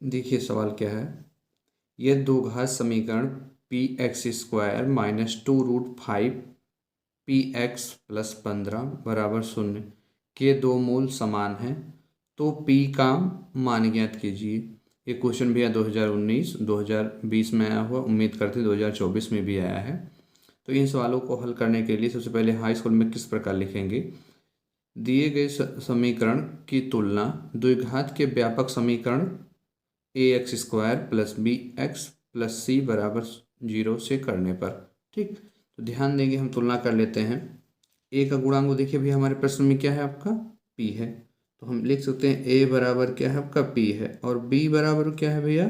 देखिए सवाल क्या है। यह दो घात समीकरण P x square minus 2√5 P x plus 15 बराबर 0 के दो मूल समान हैं तो पी का मान ज्ञात कीजिए। ये क्वेश्चन भी है 2019 2020 में आया हुआ, उम्मीद करते हैं 2024 में भी आया है। तो इन सवालों को हल करने के लिए सबसे पहले हाई स्कूल में किस प्रकार लिखेंगे। दिए गए समीकरण की तुलना द्विघात के व्यापक समीकरण a x square plus b x plus c बराबर 0 से करने पर। ठीक, तो ध्यान देंगे, हम तुलना कर लेते हैं। ए का गुणांक देखिए भैया हमारे प्रश्न में क्या है, आपका पी है, तो हम लिख सकते हैं ए बराबर क्या है आपका पी है, और बी बराबर क्या है भैया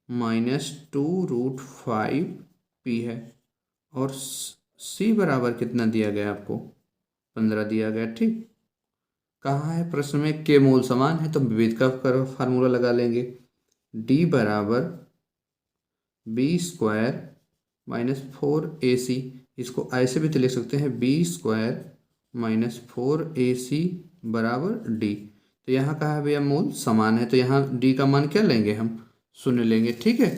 -2√5 पी है, और सी बराबर कितना दिया गया आपको 15 दिया गया। ठीक, कहाँ है प्रश्न में के मूल समान है तो विभेद का फार्मूला लगा लेंगे। डी बराबर बी स्क्वायर -4ac, इसको ऐसे भी तो लिख सकते हैं बी स्क्वायर -4ac बराबर डी। तो यहाँ कहा है भैया मूल समान है, तो यहाँ डी का मान क्या लेंगे, हम 0 लेंगे। ठीक है,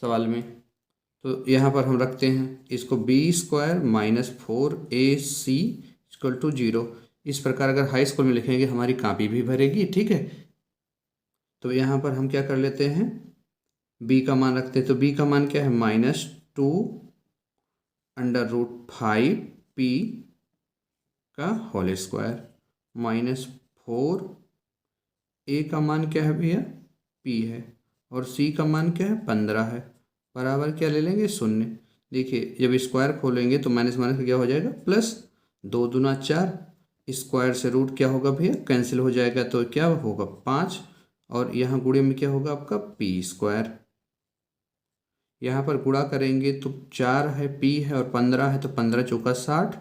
सवाल में तो यहाँ पर हम रखते हैं इसको B square -4ac equal to 0। इस प्रकार अगर हाई स्कूल में लिखेंगे हमारी कॉपी भी भरेगी। ठीक है, तो यहाँ पर हम क्या कर लेते हैं, b का मान रखते हैं, तो b का मान क्या है -2√5 p का होल स्क्वायर -4, a का मान क्या है भैया p है, और c का मान क्या है 15 है, बराबर क्या ले लेंगे 0। देखिए जब स्क्वायर खोलेंगे तो माइनस माइनस क्या हो जाएगा प्लस, 2 दूना 4, स्क्वायर से रूट क्या होगा भैया कैंसिल हो जाएगा, तो क्या होगा 5, और यहाँ गुणे में क्या होगा आपका पी स्क्वायर। यहाँ पर गुणा करेंगे तो 4 है पी है और 15 है, तो 15 चौका 60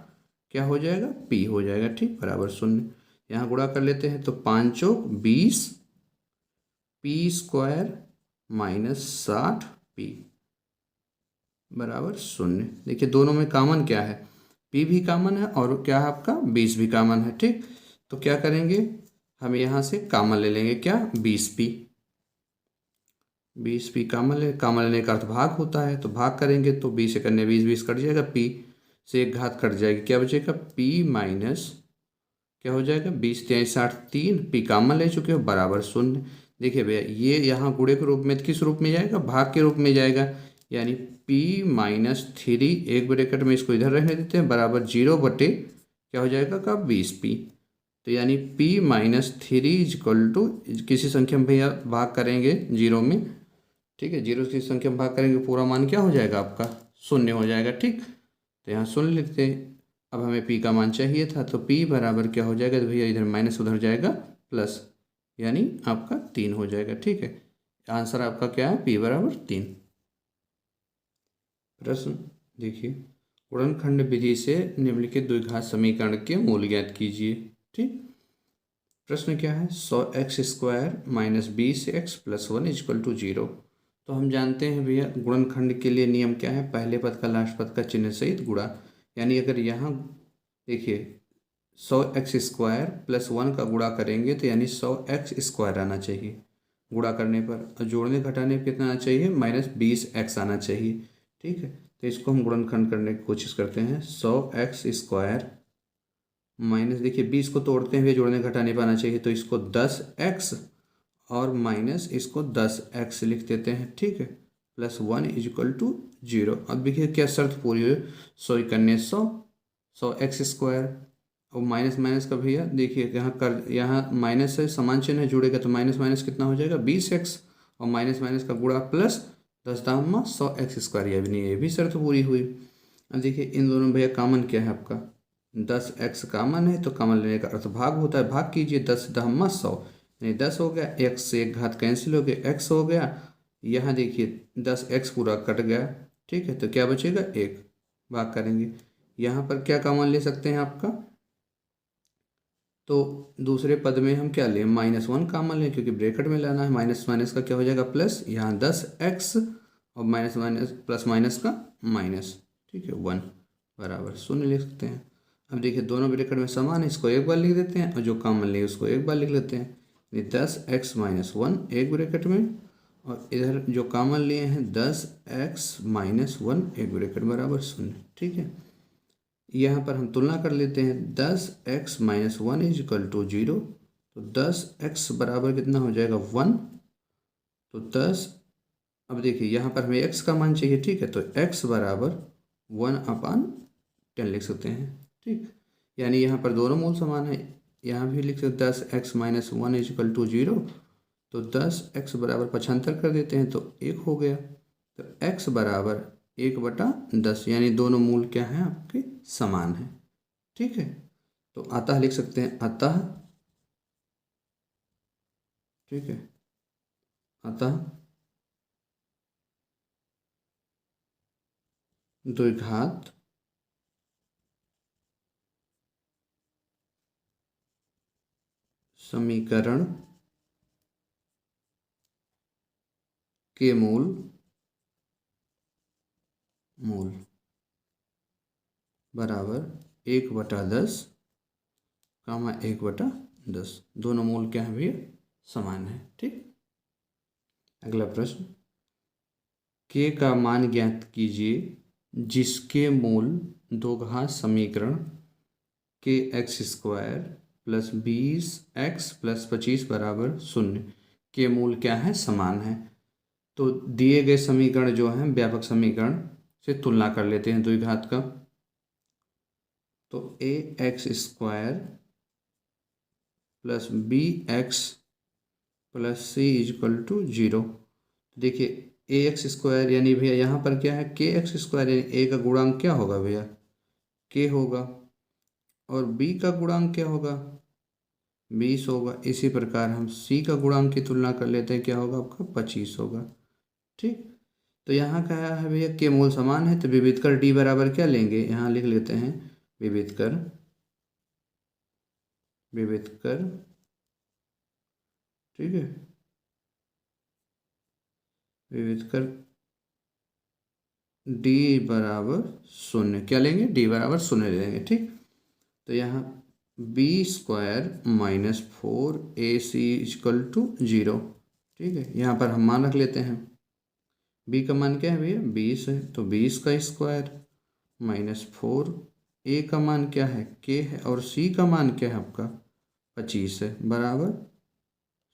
क्या हो जाएगा पी हो जाएगा। ठीक, बराबर 0। यहाँ गुणा कर लेते हैं तो 5 चौक 20 पी स्क्वायर -60 पी बराबर 0। देखिए दोनों में कॉमन क्या है, पी भी कॉमन है और क्या है आपका 20 भी कॉमन है। ठीक, तो क्या करेंगे, हम यहाँ से कॉमन ले लेंगे क्या 20p। 20p कॉमन लेने का अर्थ भाग होता है, तो भाग करेंगे तो 20 से करने 20 20 कट जाएगा, p से एक घात कट जाएगी, क्या बचेगा p माइनस क्या हो जाएगा 20 × 60 3, p कॉमन ले चुके हो बराबर 0। देखिए भैया ये यहाँ गुणे के रूप में किस रूप में जाएगा, भाग के रूप में जाएगा, यानी p-3 एक ब्रैकेट में इसको इधर रहने देते हैं बराबर 0 बटे क्या हो जाएगा का 20p। तो यानी p-3 इक्वल टू किसी संख्या में भैया भाग करेंगे 0 में। ठीक है, 0 की संख्या में भाग करेंगे पूरा मान क्या हो जाएगा आपका 0 हो जाएगा। ठीक, तो यहाँ 0 लिखते हैं। अब हमें p का मान चाहिए था, तो p बराबर क्या हो जाएगा, तो भैया इधर माइनस उधर जाएगा प्लस, यानी आपका 3 हो जाएगा। ठीक है, आंसर आपका क्या है p बराबर 3। प्रश्न देखिए, गुणनखंड विधि से निम्नलिखित द्विघात समीकरण के मूल ज्ञात कीजिए। ठीक, प्रश्न क्या है 100x square -20x plus 1 equal to 0। तो हम जानते हैं भैया गुणनखंड के लिए नियम क्या है, पहले पद का लास्ट पद का चिन्ह सहित गुणा, यानी अगर यहाँ देखिए 100x स्क्वायर प्लस 1 का गुणा करेंगे तो यानी 100x स्क्वायर आना चाहिए गुणा करने पर, और जोड़ने घटाने पर कितना आना चाहिए -20x आना चाहिए। ठीक है, तो इसको हम गुणनखंड करने की कोशिश करते हैं। 100x स्क्वायर माइनस देखिए 20 को तोड़ते हुए जोड़ने घटाने पर आना चाहिए, तो इसको 10x और माइनस इसको 10x लिख देते हैं। ठीक है, प्लस 1 इक्वल टू 0। अब देखिए क्या शर्त पूरी हुई, 100 इक्यानवे 100x स्क्वायर और माइनस माइनस का भैया देखिए यहाँ माइनस है, समान चिन्ह है जुड़ेगा, तो माइनस माइनस कितना हो जाएगा 20x, और माइनस माइनस का गुणा प्लस 10 दामा 100x स्क्वायर, ये भी नहीं, ये भी शर्त पूरी हुई। अब देखिए इन दोनों भैया कॉमन क्या है आपका 10x कॉमन है, तो कॉमन लेने का अर्थ भाग होता है, भाग कीजिए 10 दामा 100 नहीं 10 हो गया, x से एक घात कैंसिल हो गया x हो गया, यहाँ देखिए 10x पूरा कट गया। ठीक है, तो क्या बचेगा 1, भाग करेंगे, यहाँ पर क्या कॉमन ले सकते हैं आपका, तो दूसरे पद में हम क्या लें -1 कॉमन लें, क्योंकि ब्रैकेट में लाना है, माइनस माइनस का क्या हो जाएगा प्लस, यहाँ 10x और माइनस माइनस प्लस माइनस का माइनस। ठीक है, 1 बराबर 0 लिख सकते हैं। अब देखिए दोनों ब्रैकेट में समान है, इसको एक बार लिख देते हैं, और जो कॉमन ले उसको एक बार लिख लेते हैं। ये 10x-1 एक ब्रैकेट में, और इधर जो कॉमन लिए हैं 10x-1 एक ब्रैकेट बराबर 0। ठीक है, यहाँ पर हम तुलना कर लेते हैं। 10x-1 इज इक्वल टू 0, तो 10x बराबर कितना हो जाएगा 1। तो 10, अब देखिए यहाँ पर हमें x का मान चाहिए। ठीक है, तो x बराबर 1/10 लिख सकते हैं। ठीक, यानी यहाँ पर दोनों मूल समान है। यहाँ भी लिख सकते 10x-1 इज इक्वल टू 0, तो 10x बराबर 75 कर देते हैं तो 1 हो गया। तो x बराबर 1/10, यानी दोनों मूल क्या हैं आपके समान हैं। ठीक है, तो अतः लिख सकते हैं अतः, ठीक है, अतः द्विघात समीकरण के मूल बराबर 1/10 कामा 1/10, दोनों मूल क्या है भैया समान है। ठीक, अगला प्रश्न, के का मान ज्ञात कीजिए जिसके मूल द्विघात समीकरण के x² प्लस 20x प्लस 25 बराबर 0 के मूल क्या है समान है। तो दिए गए समीकरण जो है व्यापक समीकरण से तुलना कर लेते हैं द्विघात का। तो ax² plus bx plus c is equal to 0। देखिए ax² यानी भैया यहाँ पर क्या है kx² यानी a का गुणांक क्या होगा भैया k होगा, और b का गुणांक क्या होगा 20 होगा। इसी प्रकार हम c का गुणांक की तुलना कर लेते हैं, क्या होगा आपका 25 होगा। ठीक, तो यहाँ क्या है भैया के मूल समान है, तो विभेद कर d बराबर क्या लेंगे, यहाँ लिख लेते हैं विभेद कर ठीक है, विभेद कर d बराबर 0 क्या लेंगे, d बराबर 0 ले लेंगे। ठीक, तो यहाँ b² minus 4ac equal to 0। ठीक है, यहाँ पर हम मान रख लेते हैं। b का मान क्या है भैया 20 है, तो 20 का स्क्वायर माइनस 4, a का मान क्या है k है, और c का मान क्या है आपका 25 है बराबर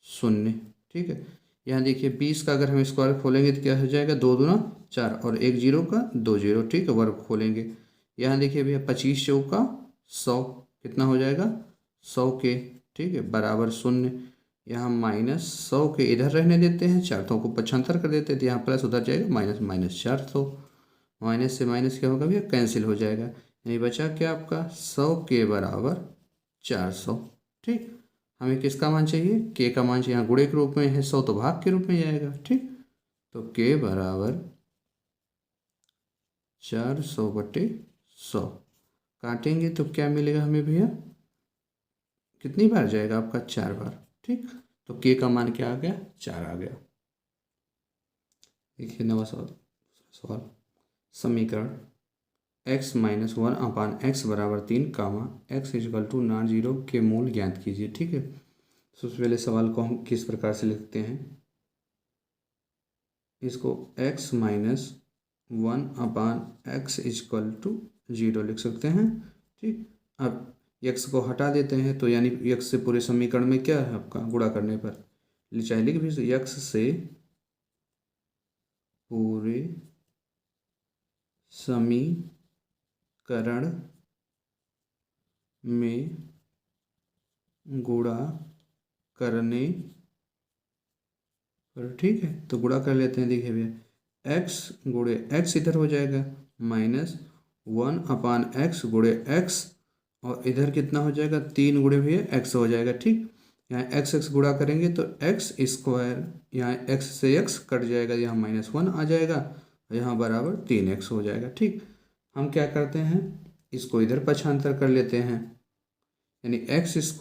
0। ठीक है, यहाँ देखिए 20 का अगर हम स्क्वायर खोलेंगे तो क्या हो जाएगा 2 दूना 4, और 1 0 का 2 0। ठीक है, वर्ग खोलेंगे। यहाँ देखिए भैया 25 चौका 100 कितना हो जाएगा 100 के। ठीक है, बराबर 0। यहाँ -100 के इधर रहने देते हैं, 400 को 75 कर देते हैं, तो यहाँ प्लस उधर जाएगा -400। माइनस से माइनस क्या होगा भैया कैंसिल हो जाएगा, नहीं बचा क्या आपका 100 के बराबर 400। ठीक, हमें किसका मान चाहिए के का मान चाहिए, यहाँ गुणे के रूप में है 100 तो भाग के रूप में जाएगा। ठीक, तो के बराबर 400/100 काटेंगे तो क्या मिलेगा हमें भैया, कितनी बार जाएगा आपका 4 बार। ठीक, तो के का मान क्या आ गया 4 आ गया। देखिए नवा सवाल समीकरण x-1/x बराबर 3 comma x equal to non zero के मूल ज्ञात कीजिए। ठीक है, सबसे पहले सवाल को हम किस प्रकार से लिखते हैं, इसको x-1/x इजकल टू 0 लिख सकते हैं। ठीक, अब x को हटा देते हैं तो यानी x से पूरे समीकरण में क्या है आपका गुणा करने पर, चाहे लिख भी x से पूरे समीकरण में गुणा करने पर। ठीक है, तो गुणा कर लेते हैं। देखिए भैया x गुणे x इधर हो जाएगा -1/x गुणे x, और इधर कितना हो जाएगा 3 गुणे भैया x हो जाएगा। ठीक, यहाँ x गुणा करेंगे तो x², यहाँ x से x कट जाएगा, यहाँ -1 आ जाएगा, यहाँ बराबर 3x हो जाएगा। ठीक, हम क्या करते हैं इसको इधर पक्षांतर कर लेते हैं, यानी x²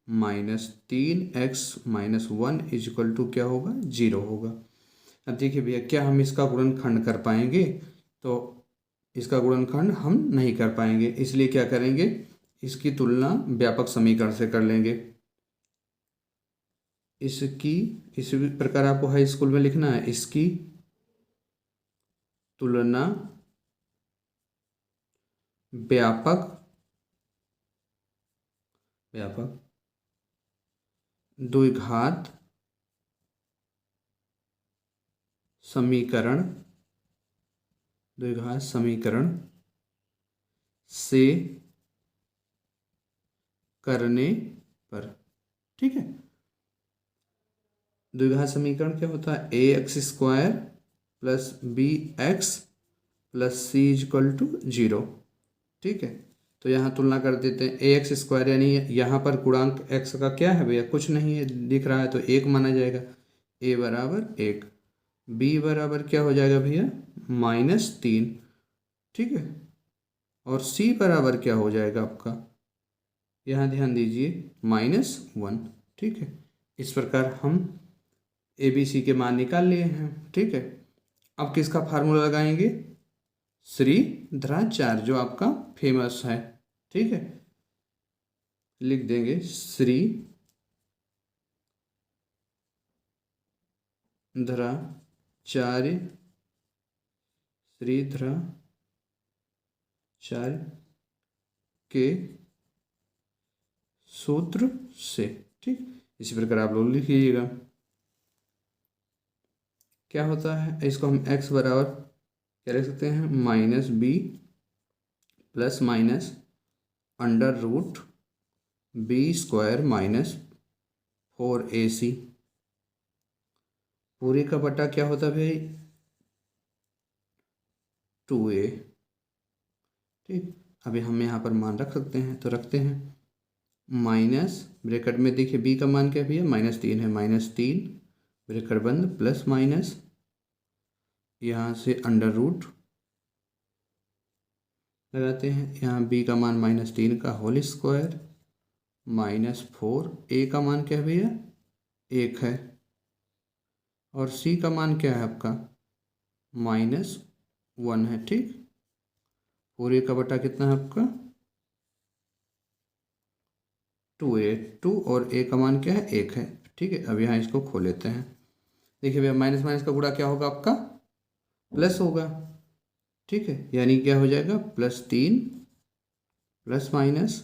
-3x-1 इजक्वल टू क्या होगा 0 होगा। अब देखिए भैया क्या हम इसका गुणनखंड कर पाएंगे, तो इसका गुणनखंड हम नहीं कर पाएंगे, इसलिए क्या करेंगे इसकी तुलना व्यापक समीकरण से कर लेंगे। इसकी, इसी प्रकार आपको हाई स्कूल में लिखना है, इसकी तुलना व्यापक द्विघात समीकरण से करने पर। ठीक है, द्विघात समीकरण क्या होता है? A x square plus b x plus c is equal to 0। ठीक है, तो यहाँ तुलना कर देते हैं। ए एक्स स्क्वायर यानी यहाँ पर गुणांक एक्स का क्या है भैया? कुछ नहीं है, दिख रहा है तो 1 माना जाएगा। ए बराबर 1, बी बराबर क्या हो जाएगा भैया? -3। ठीक है, और सी बराबर क्या हो जाएगा आपका? यहाँ ध्यान दीजिए, -1। ठीक है, इस प्रकार हम ए बी सी के मान निकाल लिए हैं। ठीक है, अब किसका फार्मूला लगाएंगे? श्रीधराचार्य, जो आपका फेमस है। ठीक है, लिख देंगे श्रीधराचार्य के सूत्र से। ठीक, इसी प्रकार आप लोग लिख लीजिएगा। क्या होता है? इसको हम x बराबर क्या लिख सकते हैं? -b plus minus under root b square -4ac पूरे का बटा क्या होता है भाई? 2a। ठीक, अभी हम यहाँ पर मान रख सकते हैं, तो रखते हैं। माइनस ब्रैकेट में देखिए b का मान क्या भैया? -3 है, -3 ब्रैकेट बंद प्लस माइनस यहाँ से अंडर रूट लगाते हैं। यहाँ b का मान -3 का होल स्क्वायर -4, a का मान क्या है भैया? 1 है, और c का मान क्या है आपका? -1 है। ठीक, पूरे का बटा कितना है आपका? 2a, 2 और a का मान क्या है? 1 है। ठीक है, अब यहाँ इसको खोल लेते हैं। देखिए भैया, माइनस माइनस का गुणा क्या होगा आपका? प्लस होगा। ठीक है, यानी क्या हो जाएगा? +3 प्लस माइनस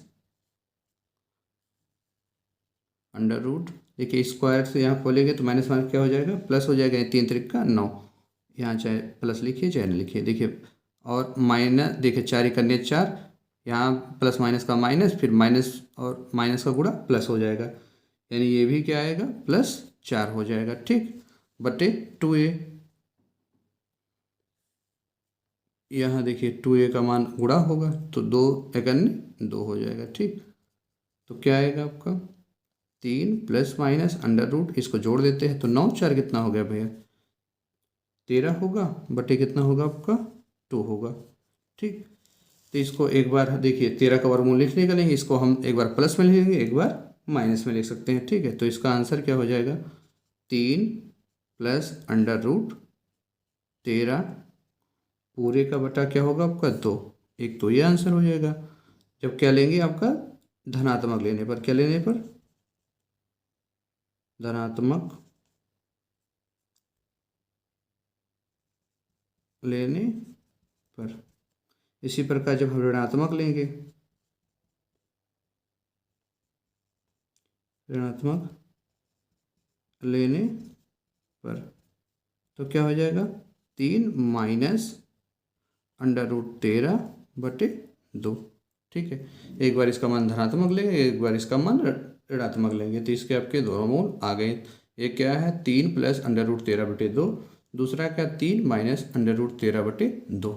अंडर रूट, देखिए स्क्वायर से यहाँ खोलेंगे तो माइनस माइनस क्या हो जाएगा? प्लस हो जाएगा। 3 त्रिक का 9, यहाँ चाहे प्लस लिखिए चाहे नहीं लिखिए। देखिए, और माइनस, देखिए 4 1 4, यहाँ प्लस माइनस का माइनस, फिर माइनस और माइनस का गुणा प्लस हो जाएगा, यानी ये भी क्या आएगा? +4 हो जाएगा। ठीक, बटे 2a, यहाँ देखिए 2a का मान गुणा होगा तो 2 1 2 हो जाएगा। ठीक, तो क्या आएगा आपका? 3 प्लस माइनस अंडर रूट, इसको जोड़ देते हैं तो 9 4 कितना हो गया भैया? 13 होगा, बटे कितना होगा आपका? 2 होगा। ठीक, तो इसको एक बार देखिए 13 का वर्गमूल लिखने का नहीं, इसको हम एक बार प्लस में लिखेंगे, एक बार माइनस में लिख सकते हैं। ठीक है, तो इसका आंसर क्या हो जाएगा? 3 प्लस अंडर रूट 13 पूरे का बटा क्या होगा आपका? 2। एक तो ये आंसर हो जाएगा। जब क्या लेंगे आपका? धनात्मक लेने पर। क्या लेने पर? धनात्मक लेने पर। इसी प्रकार जब हम ऋणात्मक लेंगे, ऋणात्मक लेने पर, तो क्या हो जाएगा? 3 माइनस अंडर रूट 13 बटे 2। ठीक है, एक बार इसका मान धनात्मक लेंगे, एक बार इसका मान ऋणात्मक लेंगे, तो इसके आपके दोनों मूल आ गए। एक क्या है? 3 प्लस अंडर रूट 13 बटे 2, दूसरा क्या? 3 माइनस अंडर रूट 13 बटे 2।